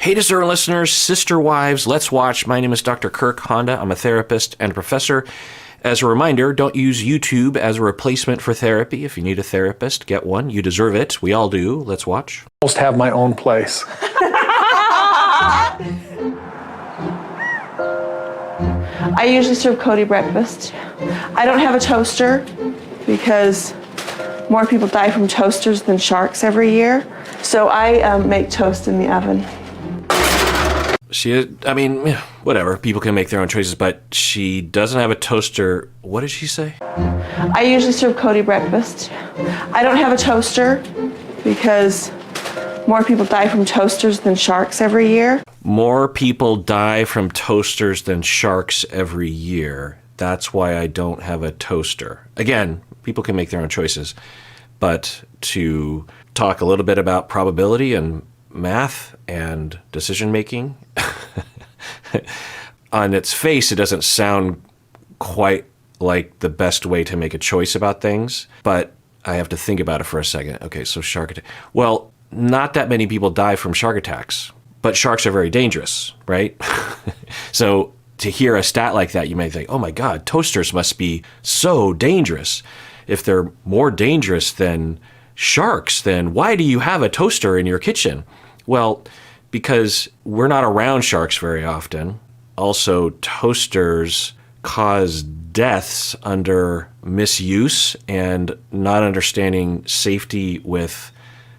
Hey, discerned listeners, sister wives, let's watch. My name is Dr. Kirk Honda. I'm a therapist and a professor. As a reminder, don't use YouTube as a replacement for therapy. If you need a therapist, get one. You deserve it. We all do. Let's watch. Almost have my own place. I usually serve Cody breakfast. I don't have a toaster because more people die from toasters than sharks every year. So I make toast in the oven. Whatever. People can make their own choices, but she doesn't have a toaster. What did she say? I usually serve Cody breakfast. I don't have a toaster because more people die from toasters than sharks every year. More people die from toasters than sharks every year. That's why I don't have a toaster. Again, people can make their own choices, but to talk a little bit about probability and math and decision making, on its face, it doesn't sound quite like the best way to make a choice about things, but I have to think about it for a second. Okay, so shark attack. Well, not that many people die from shark attacks, but sharks are very dangerous, right? So to hear a stat like that, you may think, oh my God, toasters must be so dangerous. If they're more dangerous than sharks, then why do you have a toaster in your kitchen? Well, because we're not around sharks very often. Also, toasters cause deaths under misuse and not understanding safety with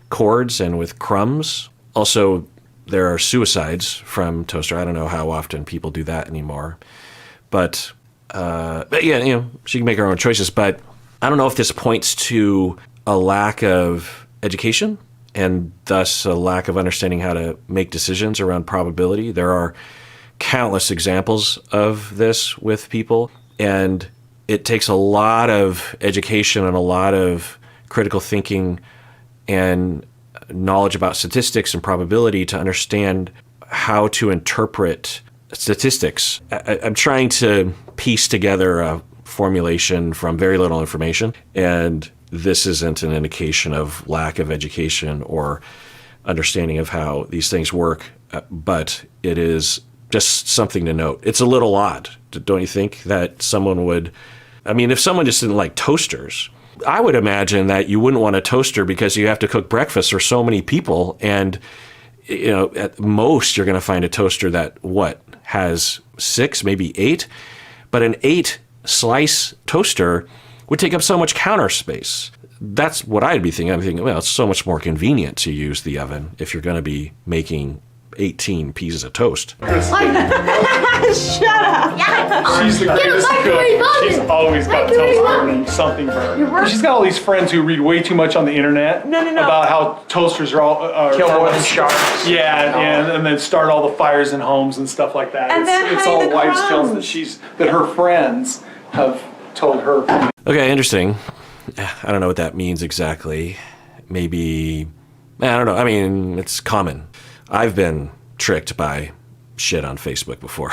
cords and with crumbs. Also, there are suicides from toaster. I don't know how often people do that anymore. But yeah, she can make her own choices. But I don't know if this points to a lack of education and thus a lack of understanding how to make decisions around probability. There are countless examples of this with people, and it takes a lot of education and a lot of critical thinking and knowledge about statistics and probability to understand how to interpret statistics. I'm trying to piece together a formulation from very little information, and this isn't an indication of lack of education or understanding of how these things work, but it is just something to note. It's a little odd, don't you think, that someone would, if someone just didn't like toasters, I would imagine that you wouldn't want a toaster because you have to cook breakfast for so many people, and at most you're going to find a toaster that has 6, maybe 8, but an 8-slice toaster would take up so much counter space. That's what I'd be thinking. I'm thinking, well, it's so much more convenient to use the oven if you're going to be making 18 pieces of toast. Shut up. Yeah. She's the greatest cook. She's always got toast burning, something burning. She's got all these friends who read way too much on the internet about how toasters are all kill more than sharks. Yeah, and then start all the fires in homes and stuff like that. And then it's hide all the wives' crumbs. tales that her friends have told her. Okay, interesting. I don't know what that means exactly. Maybe, I don't know. It's common. I've been tricked by shit on Facebook before.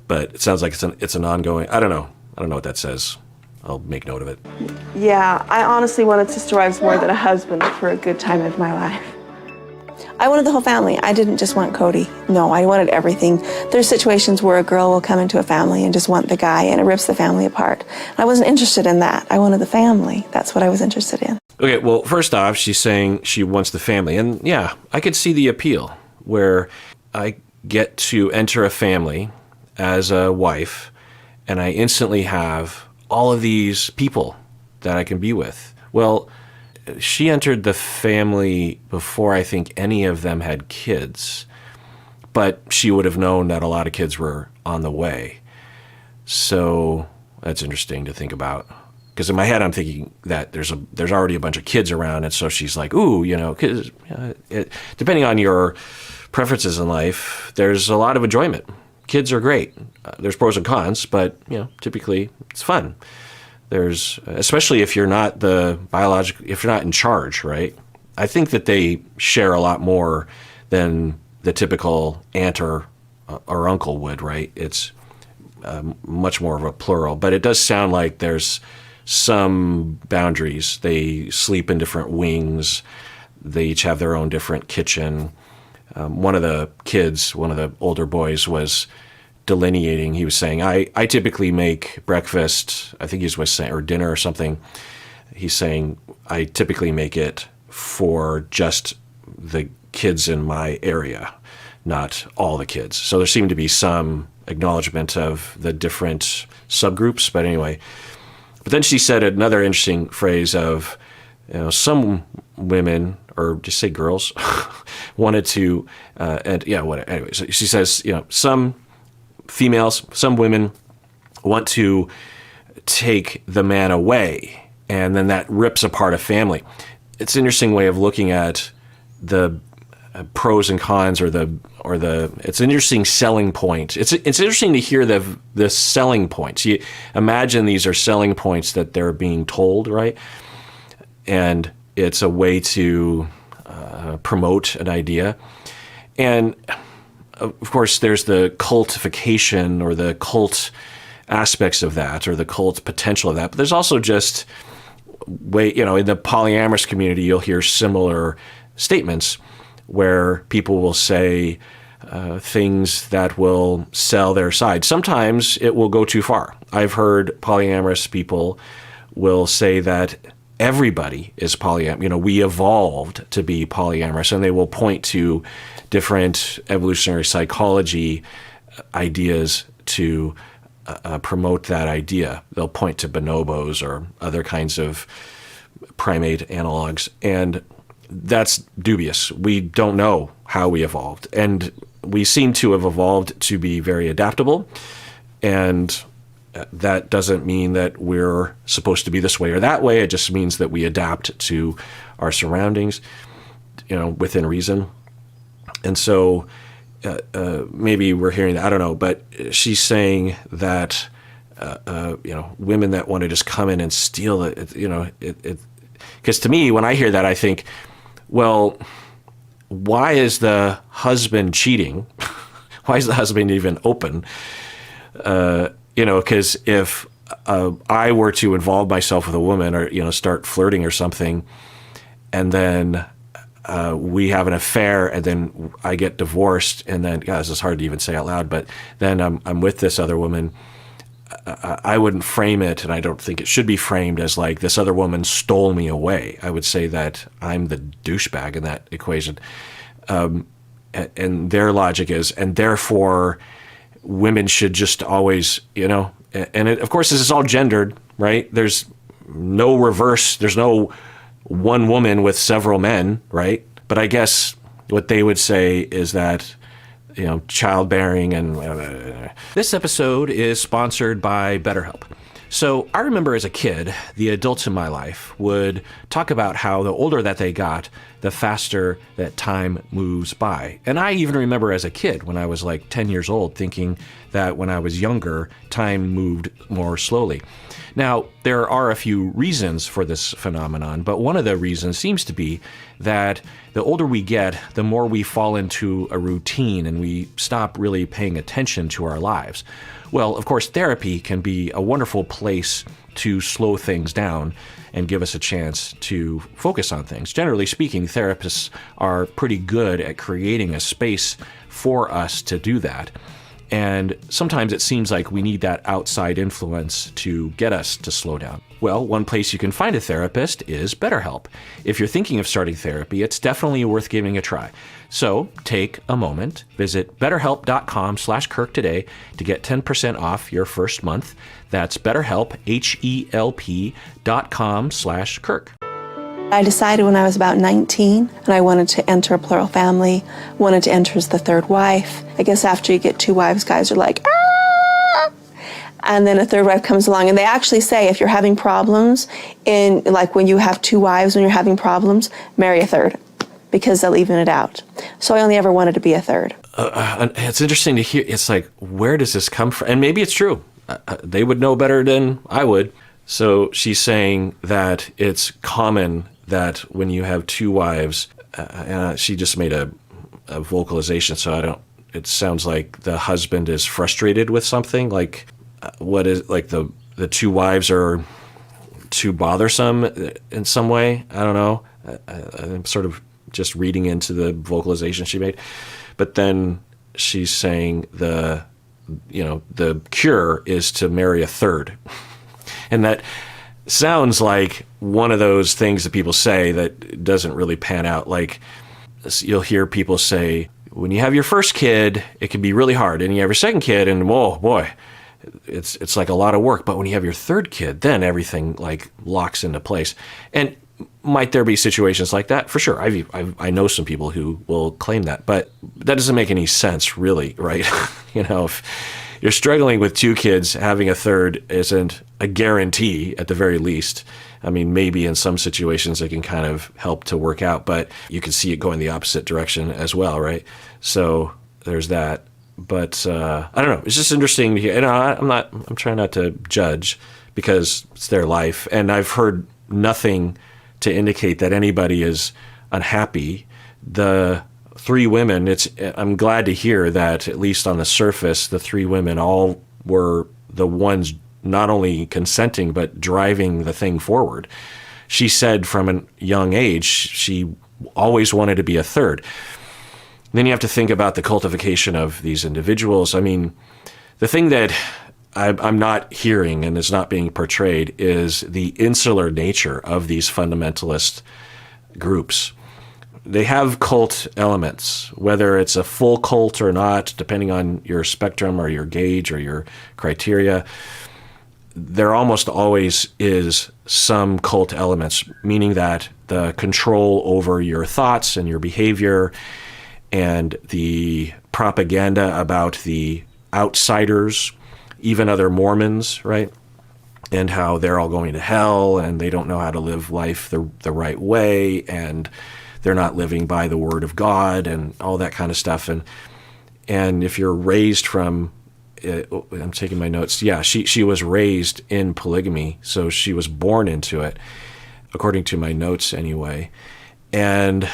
But it sounds like it's an ongoing, I don't know what that says. I'll make note of it. Yeah, I honestly wanted sister wives more than a husband for a good time of my life. I wanted the whole family. I didn't just want Cody. No, I wanted everything. There's situations where a girl will come into a family and just want the guy, and it rips the family apart. I wasn't interested in that. I wanted the family. That's what I was interested in. Okay, well, first off, she's saying she wants the family. And yeah, I could see the appeal where I get to enter a family as a wife, and I instantly have all of these people that I can be with. Well, she entered the family before I think any of them had kids, but she would have known that a lot of kids were on the way. So that's interesting to think about. Because in my head, I'm thinking that there's already a bunch of kids around, and so she's like, ooh, kids, depending on your preferences in life, there's a lot of enjoyment. Kids are great. There's pros and cons, but typically it's fun. There's, especially if you're not if you're not in charge, right? I think that they share a lot more than the typical aunt or uncle would, right? It's much more of a plural, but it does sound like there's some boundaries. They sleep in different wings. They each have their own different kitchen. one of the kids, one of the older boys, was delineating. He was saying, I typically make breakfast, I think he was saying, or dinner or something. He's saying, I typically make it for just the kids in my area, not all the kids. So there seemed to be some acknowledgement of the different subgroups. But anyway, but then she said another interesting phrase of, some women, or just say girls, wanted to, anyway. So she says, some females, some women want to take the man away, and then that rips apart a family. It's an interesting way of looking at the pros and cons, or it's an interesting selling point. It's interesting to hear the selling points. You imagine these are selling points that they're being told, right? And it's a way to promote an idea. And of course, there's the cultification or the cult aspects of that, or the cult potential of that. But there's also just in the polyamorous community, you'll hear similar statements where people will say things that will sell their side. Sometimes it will go too far. I've heard polyamorous people will say that everybody is polyamorous. We evolved to be polyamorous, and they will point to different evolutionary psychology ideas to promote that idea. They'll point to bonobos or other kinds of primate analogs, and that's dubious. We don't know how we evolved, and we seem to have evolved to be very adaptable, and that doesn't mean that we're supposed to be this way or that way. It just means that we adapt to our surroundings, within reason. And so maybe we're hearing that, I don't know, but she's saying that, women that want to just come in and steal it, because to me, when I hear that, I think, well, why is the husband cheating? Why is the husband even open? Because if I were to involve myself with a woman, or, start flirting or something, and then we have an affair, and then I get divorced, and then, God, this is hard to even say out loud, but then I'm with this other woman, I wouldn't frame it, and I don't think it should be framed as like this other woman stole me away. I would say that I'm the douchebag in that equation. And their logic is, and therefore women should just always, and of course this is all gendered, right? There's no reverse. There's no one woman with several men, right? But I guess what they would say is that, childbearing and... This episode is sponsored by BetterHelp. So I remember as a kid, the adults in my life would talk about how the older that they got, the faster that time moves by. And I even remember as a kid, when I was like 10 years old, thinking that when I was younger, time moved more slowly. Now, there are a few reasons for this phenomenon, but one of the reasons seems to be that the older we get, the more we fall into a routine and we stop really paying attention to our lives. Well, of course, therapy can be a wonderful place to slow things down and give us a chance to focus on things. Generally speaking, therapists are pretty good at creating a space for us to do that. And sometimes it seems like we need that outside influence to get us to slow down. Well, one place you can find a therapist is BetterHelp. If you're thinking of starting therapy, it's definitely worth giving a try. So take a moment, visit betterhelp.com/Kirk today to get 10% off your first month. That's BetterHelp, HELP.com/Kirk. I decided when I was about 19 and I wanted to enter a plural family, wanted to enter as the third wife. I guess after you get two wives, guys are like, ah! And then a third wife comes along, and they actually say if you're having problems, like when you have two wives, when you're having problems, marry a third, because they'll even it out. So I only ever wanted to be a third. It's interesting to hear. It's like, where does this come from? And maybe it's true. They would know better than I would. So she's saying that it's common that when you have two wives, and she just made a vocalization, so it sounds like the husband is frustrated with something, like what is, like the two wives are too bothersome in some way. I don't know. I'm sort of just reading into the vocalization she made. But then she's saying the cure is to marry a third. And that sounds like one of those things that people say that doesn't really pan out. Like, you'll hear people say, when you have your first kid, it can be really hard. And you have your second kid, and whoa, boy, it's like a lot of work. But when you have your third kid, then everything like locks into place. And might there be situations like that? For sure. I know some people who will claim that, but that doesn't make any sense, really, right? If you're struggling with 2 kids, having a third isn't a guarantee, at the very least. I mean, maybe in some situations it can kind of help to work out, but you can see it going the opposite direction as well, right? So there's that. But I don't know. It's just interesting to hear. I'm trying not to judge because it's their life, and I've heard nothing to indicate that anybody is unhappy. The 3 women, I'm glad to hear that, at least on the surface, the 3 women all were the ones not only consenting, but driving the thing forward. She said from a young age, she always wanted to be a third. Then you have to think about the cultivation of these individuals. I mean, the thing that I'm not hearing and is not being portrayed is the insular nature of these fundamentalist groups. They have cult elements, whether it's a full cult or not, depending on your spectrum or your gauge or your criteria. There almost always is some cult elements, meaning that the control over your thoughts and your behavior and the propaganda about the outsiders, even other Mormons, right? And how they're all going to hell and they don't know how to live life the right way, and they're not living by the word of God and all that kind of stuff. And if you're raised from, I'm taking my notes. Yeah, she was raised in polygamy, so she was born into it, according to my notes anyway. And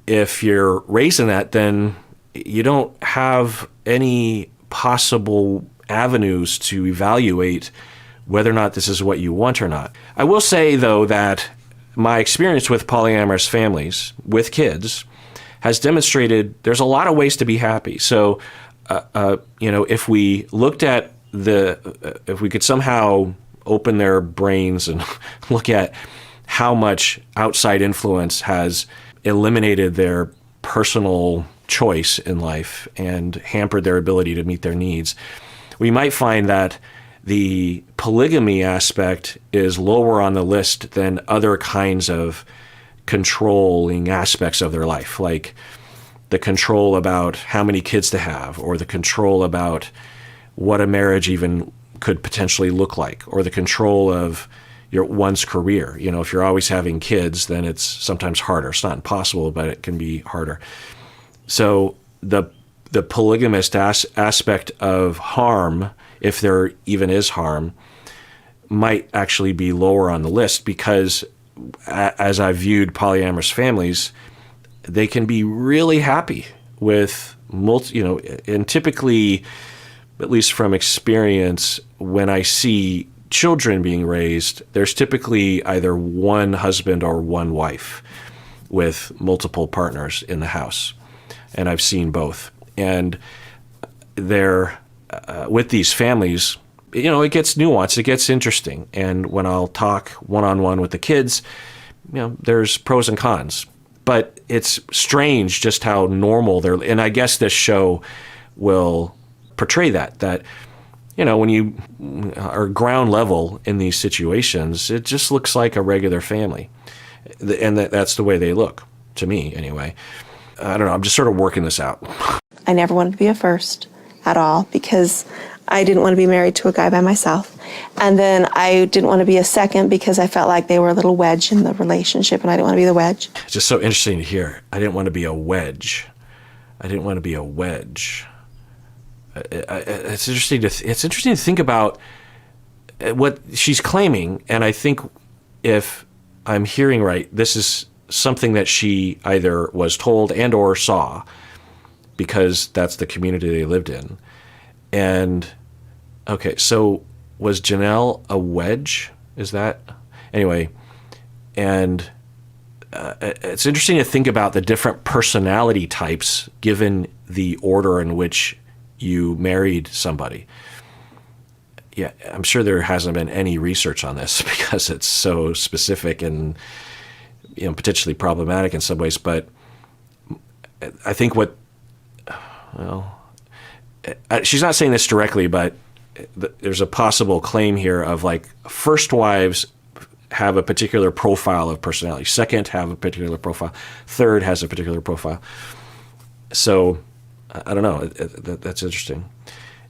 if you're raised in that, then you don't have any possible avenues to evaluate whether or not this is what you want or not. I will say, though, that my experience with polyamorous families with kids has demonstrated there's a lot of ways to be happy. So, if we looked at if we could somehow open their brains and look at how much outside influence has eliminated their personal choice in life and hampered their ability to meet their needs, we might find that the polygamy aspect is lower on the list than other kinds of controlling aspects of their life, like the control about how many kids to have, or the control about what a marriage even could potentially look like, or the control of one's career. If you're always having kids, then it's sometimes harder. It's not impossible, but it can be harder. So the polygamist aspect of harm, if there even is harm, might actually be lower on the list, because as I viewed polyamorous families, they can be really happy with and typically, at least from experience, when I see children being raised, there's typically either one husband or one wife with multiple partners in the house. And I've seen both. And they're, with these families, it gets nuanced, it gets interesting. And when I'll talk one-on-one with the kids, there's pros and cons. But it's strange just how normal they're, and I guess this show will portray that when you are ground level in these situations, it just looks like a regular family. And that's the way they look, to me anyway. I don't know, I'm just sort of working this out. I never wanted to be a first at all, because I didn't want to be married to a guy by myself. And then I didn't want to be a second because I felt like they were a little wedge in the relationship, and I didn't want to be the wedge. It's just so interesting to hear. I didn't want to be a wedge. I didn't want to be a wedge. It's interesting to think about what she's claiming, and I think if I'm hearing right, this is something that she either was told and or saw, because that's the community they lived in. And okay, so was Janelle a wedge? Is that anyway? And it's interesting to think about the different personality types given the order in which you married somebody. Yeah, I'm sure there hasn't been any research on this because it's so specific and potentially problematic in some ways. But I think she's not saying this directly, but there's a possible claim here of like first wives have a particular profile of personality, second have a particular profile, third has a particular profile. So I don't know. That's interesting.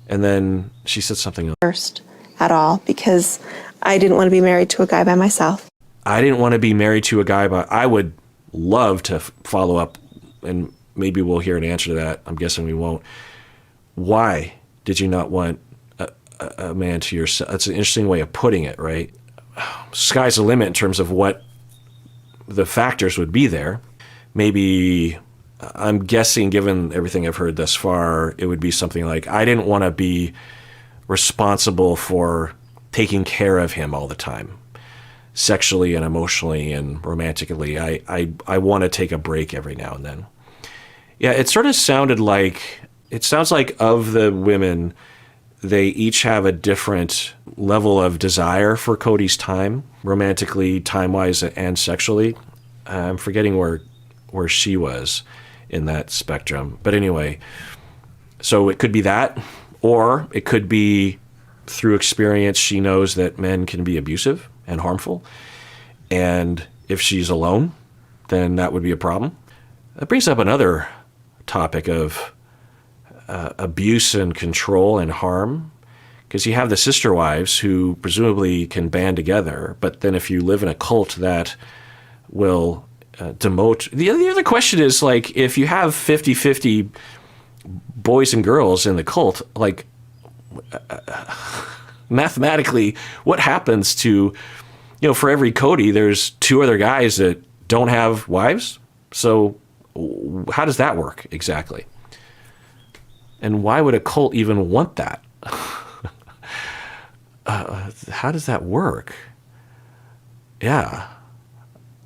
And then she said something else. First at all, because I didn't want to be married to a guy by myself. I didn't want to be married to a guy, but I would love to follow up, and maybe we'll hear an answer to that. I'm guessing we won't. Why did you not want a man to yourself? That's an interesting way of putting it, right? Sky's the limit in terms of what the factors would be there. Maybe, I'm guessing, given everything I've heard thus far, it would be something like, I didn't want to be responsible for taking care of him all the time, sexually and emotionally and romantically. I want to take a break every now and then. Yeah, it sort of sounded like, it sounds like of the women, they each have a different level of desire for Cody's time, romantically, time-wise, and sexually. I'm forgetting where she was in that spectrum. But anyway, so it could be that, or it could be through experience she knows that men can be abusive and harmful. And if she's alone, then that would be a problem. That brings up another topic of abuse and control and harm, because you have the sister wives who presumably can band together, but then if you live in a cult that will demote. The other question is, like, if you have 50-50 boys and girls in the cult, like, mathematically, what happens to, for every Cody, there's two other guys that don't have wives? So how does that work exactly? And why would a cult even want that? How does that work? Yeah.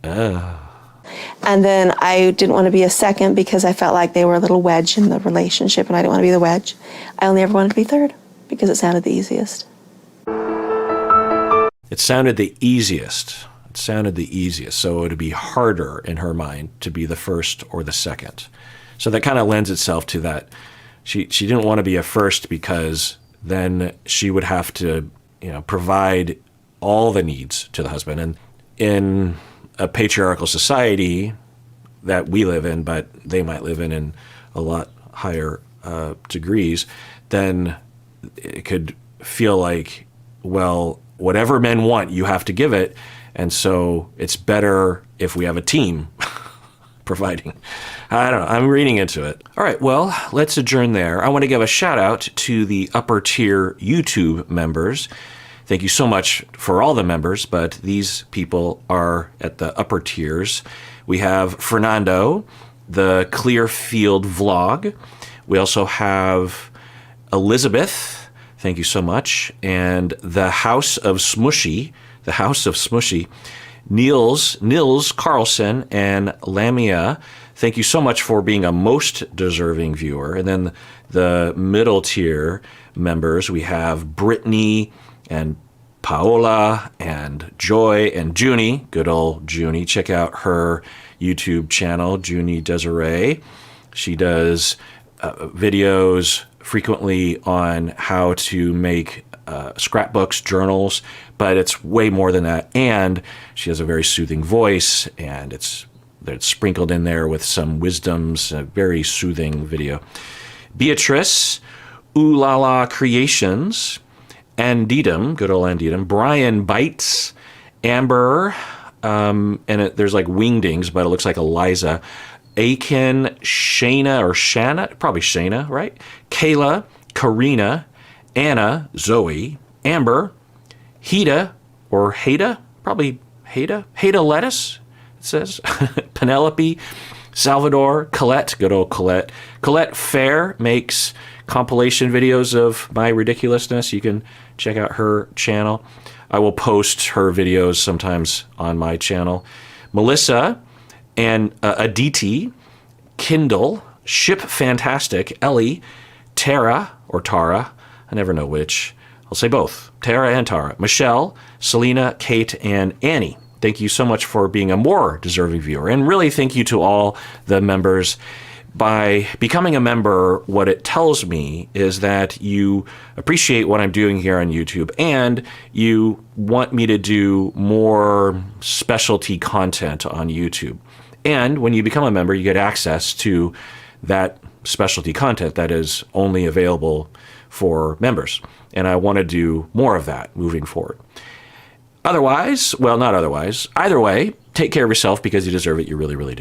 And then I didn't want to be a second because I felt like they were a little wedge in the relationship, and I didn't want to be the wedge. I only ever wanted to be third because it sounded the easiest. It sounded the easiest. It sounded the easiest. So it would be harder in her mind to be the first or the second. So that kind of lends itself to that. She didn't want to be a first because then she would have to, provide all the needs to the husband. And in a patriarchal society that we live in, but they might live in a lot higher degrees, then it could feel like, well, whatever men want, you have to give it. And so it's better if we have a team providing. I don't know. I'm reading into it. All right. Well, let's adjourn there. I want to give a shout out to the upper tier YouTube members. Thank you so much for all the members, but these people are at the upper tiers. We have Fernando, the Clearfield Vlog. We also have Elizabeth. Thank you so much. And the House of Smushy, Nils Carlson, and Lamia. Thank you so much for being a most deserving viewer. And then the middle tier members, we have Brittany and Paola and Joy and Junie, good old Junie. Check out her YouTube channel, Junie Desiree. She does videos frequently on how to make scrapbooks, journals, but it's way more than that. And she has a very soothing voice, and it's sprinkled in there with some wisdoms, a very soothing video. Beatrice, Ooh La La Creations, Andedum, good old Andedum, Brian Bites, Amber, there's like wingdings, but it looks like Eliza, Aiken, Shayna, or Shanna, probably Shayna, right? Kayla, Karina, Anna, Zoe, Amber, Heda, or Heda, probably Heda Lettuce, it says, Penelope, Salvador, Colette, good old Colette. Colette Fair makes compilation videos of my ridiculousness. You can check out her channel. I will post her videos sometimes on my channel. Melissa, and a DT, Kindle, Ship Fantastic, Ellie, Tara, or Tara, I never know which. I'll say both, Tara and Tara, Michelle, Selena, Kate, and Annie. Thank you so much for being a more deserving viewer. And really thank you to all the members. By becoming a member, what it tells me is that you appreciate what I'm doing here on YouTube and you want me to do more specialty content on YouTube. And when you become a member, you get access to that specialty content that is only available for members. And I want to do more of that moving forward. Otherwise, well, not otherwise, either way, take care of yourself because you deserve it. You really, really do.